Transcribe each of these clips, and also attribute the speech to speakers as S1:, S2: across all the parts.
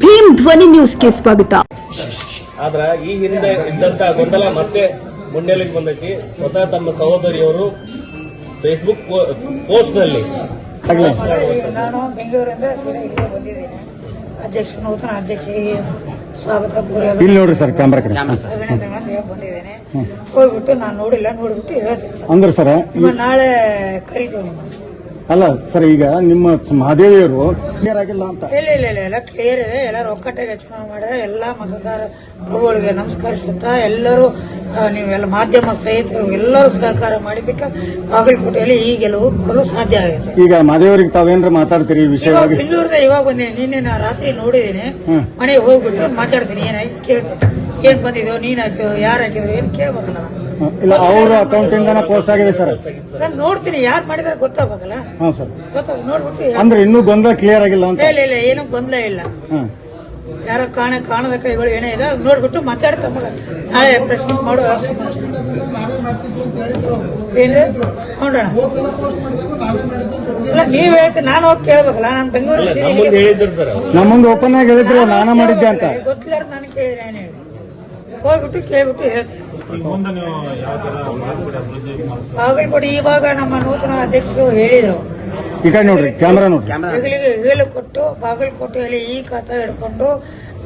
S1: ಭೀಮ್ ಧ್ವನಿ ನ್ಯೂಸ್ಗೆ ಸ್ವಾಗತ.
S2: ಆದ್ರ ಈ ಹಿಂದೆ ಇದ್ದಂತ ಗೊಂದಲ ಮತ್ತೆ ಮುನ್ನೆಲೆಗೆ ಬಂದೈತಿ. ಸ್ವತಃ ತಮ್ಮ ಸಹೋದರಿಯವರು ಫೇಸ್ಬುಕ್ ಪೋಸ್ಟ್ ನಲ್ಲಿ
S3: ನಾನು ಬೆಂಗಳೂರಿಂದ ಇಲ್ಲಿಗೆ ಬಂದಿದ್ದೇನೆ. ನೂತನ ಅಧ್ಯಕ್ಷರಿಗೆ ಸ್ವಾಗತ
S4: ಇಲ್ಲಿ ನೋಡ್ರಿ ಸರ್, ಕ್ಯಾಮ್ರಾ ಕಡೆ
S3: ಅಭಿನಂದನೆ ಅಂತ ಹೇಳಿ ಬಂದಿದ್ದೇನೆ. ಹೋಗ್ಬಿಟ್ಟು ನಾನು ನೋಡ್ಬಿಟ್ಟು ಹೇಳ್ತೀನಿ.
S4: ಅಂದ್ರೆ ಸರ್
S3: ನಾಳೆ ಕರೀತೀವಿ ನಿಮ್ಮನ್ನು.
S4: ಅಲ್ಲ ಸರ್, ಈಗ ನಿಮ್ಮ ಮಹಾದೇವಿಯವರು ಕ್ಲಿಯರ್ ಆಗಿಲ್ಲ ಅಂತ.
S3: ಇಲ್ಲ ಕ್ಲಿಯರ್ ಇದೆ. ಎಲ್ಲರೂ ಒಕ್ಕಟ್ಟಾಗಿ ಚುನಾವಣೆ ಮಾಡಿದ್ರೆ ಎಲ್ಲಾ ಮತದಾರ ಪ್ರಭುಗಳಿಗೆ ನಮಸ್ಕರಿಸುತ್ತಾ ಎಲ್ಲರೂ ನೀವೆಲ್ಲ ಮಾಧ್ಯಮ ಸ್ನೇಹಿತರು ಎಲ್ಲರೂ ಸಹಕಾರ ಮಾಡಿದ್ದಕ್ಕೆ ಬಾಗಲಕೋಟೆಯಲ್ಲಿ ಈ ಗೆಲುವು ಕೊಡಲು ಸಾಧ್ಯ ಆಗಿದೆ.
S4: ಈಗ ಮಹಾದೇವರಿಗೆ ತಾವೇನ್ರ ಮಾತಾಡ್ತೀರಿ ಈ ವಿಷಯವಾಗಿ?
S3: ಬೆಂಗಳೂರಿಂದ ಇವಾಗ ಬಂದೇನೆ. ನಿನ್ನೆ ನಾ ರಾತ್ರಿ ನೋಡಿದ್ದೀನಿ. ಮನೆಗೆ ಹೋಗ್ಬಿಟ್ಟು ಮಾತಾಡ್ತೀನಿ. ಏನಾಗಿ ಕೇಳ್ತೀನಿ, ಏನ್ ಬಂದಿದೋ, ನೀನ್ ಹಾಕಿದೋ, ಯಾರು ಹಾಕಿದ್ರು, ಏನ್ ಕೇಳ್ಬೇಕಲ್ಲ.
S4: ಇಲ್ಲ, ಅವ್ರ ಅಕೌಂಟ್ ಇಂದಾನೆ ಪೋಸ್ಟ್ ಆಗಿದೆ ಸರ್.
S3: ನಾನು ನೋಡ್ತೀನಿ, ಯಾರು ಮಾಡಿದಾರೆ ಗೊತ್ತಾಗಲ್ಲ.
S4: ಹಾ ಸರ್,
S3: ನೋಡ್ಬಿಟ್ಟು
S4: ಅಂದ್ರೆ ಇನ್ನೂ ಗೊಂದಲ ಕ್ಲಿಯರ್ ಆಗಿಲ್ಲ ಅಂತ.
S3: ಇಲ್ಲ ಏನೂ ಗೊಂದಲ ಇಲ್ಲ. ಯಾರ ಕಾಣದ ಕೈಗಳು ಏನೇ ಇದೆ ನೋಡ್ಬಿಟ್ಟು ಮಾತಾಡ್ತಾ ನಾಳೆ ಪ್ರೆಸ್ ಮೀಟ್ ಮಾಡೋ ಏನ್ರಿ ನೋಡೋಣ. ಇಲ್ಲ, ನೀವ್ ಹೇಳ್ತೀರಿ, ನಾನು ಹೋಗಿ ಕೇಳ್ಬೇಕಲ್ಲ. ನಾನು ಬೆಂಗಳೂರು
S4: ನಮ್ಮ ಮುಂದೆ ಓಪನ್ ಆಗಿ ಹೇಳಿದ್ರು ನಾನ ಮಾಡಿದ್ದೆ ಅಂತ.
S3: ಗೊತ್ತಿಲ್ಲ, ನಾನು ಕೇಳಿ ಏನ್ ಹೇಳಿ ಹೋಗ್ಬಿಟ್ಟು ಕೇಳ್ಬಿಟ್ಟು ಹೇಳ್ತೀನಿ. ಬಾಗಲಕೋಟೆ ಇವಾಗ ನಮ್ಮ ನೂತನ ಅಧ್ಯಕ್ಷರು ಹೇಳಿದ್ರು,
S4: ಈ ಕಡೆ ನೋಡ್ರಿ, ಕ್ಯಾಮ್ರಾ ನೋಡ್ರಿ,
S3: ಹೇಳು ಕೊಟ್ಟು ಬಾಗಲಕೋಟೆಯಲ್ಲಿ ಈ ಖಾತಾ ಹಿಡ್ಕೊಂಡು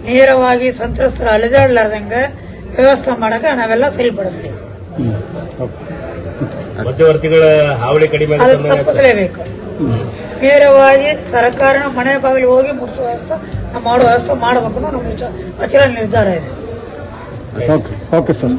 S3: ನೇರವಾಗಿ ಸಂತ್ರಸ್ತರ ಅಲೆದಾಡ್ಲಾರ್ದಂಗೆ ವ್ಯವಸ್ಥೆ ಮಾಡಕ ನಾವೆಲ್ಲ ಸರಿಪಡಿಸ್ತೀವಿ.
S2: ಮಧ್ಯವರ್ತಿಗಳ ಹಾವಳಿ ಕಡಿಮೆ
S3: ಅದು ತಪ್ಪಿಸಲೇಬೇಕು. ನೇರವಾಗಿ ಸರ್ಕಾರನ ಮನೆ ಬಾಗಿಲು ಹೋಗಿ ಮುಟ್ಟಿಸುವ ವ್ಯವಸ್ಥೆ ಮಾಡೋ ವ್ಯವಸ್ಥೆ ಮಾಡಬೇಕು. ನಮ್ಮ ಅಚಲ ನಿರ್ಧಾರ ಇದೆ.
S4: Okay sir.